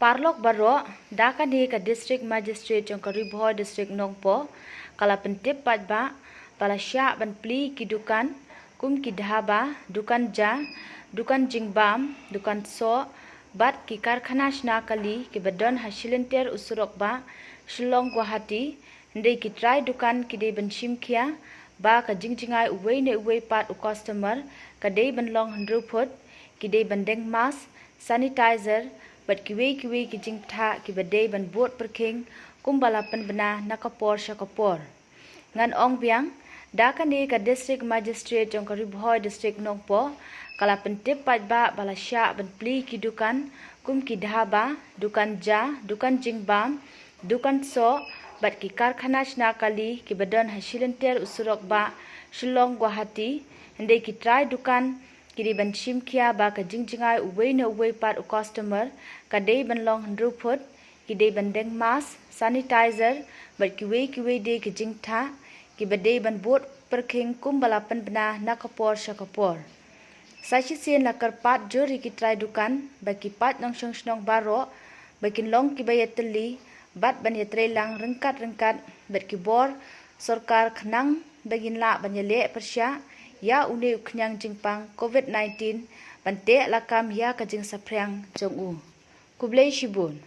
Parlok baro dakani ka district magistrate jong ka Ribhoy district Nongpo kala pentip patba pala sya ban pli ki dukan kum ki dhaba dukan ja dukan jingbam dukan so bat ki karkhana shna kali ki badon hasilenter usurok ba Shillong Guwahati ndai ki try dukan ki de ban shimkhia ba ka jingjingai uwei ne uwei pat u customer ka de ban long 100 foot ki de ban deng mask sanitizer bat kiwe ki jing tha ki badai ban bot perking kumbalapan bena nakapor syakapor ngan ong biang dakani ka district magistrate jong ka Ribhoy district Nongpo kala pentip patba bala sya ban pli ki dukan kum ki dhaba dukan ja dukan jingbam dukan so bat ki karkhana shna kali ki badon hasilenter usurok ba Shillong Guwahati ndai ki try dukan kiri ban shimkhia ba ka jingjingai uwei na uwei pat u customer ka dei ban long 100 foot ki dei ban deng mask sanitizer bat kiwe de ki jingtha ki badei ban bot perking kum balapan bena nakapor syakapor sashi sien la karpat jori ki try dukan ba ki pat nong snong baro ba kin long ki bayateli bat ban yatre lang rengkat bat ki bor sarkar khnang bagin la ban yale persya ya une uknyang jingpang COVID-19 bante lakam ya kajing saprang jong u kublai shibun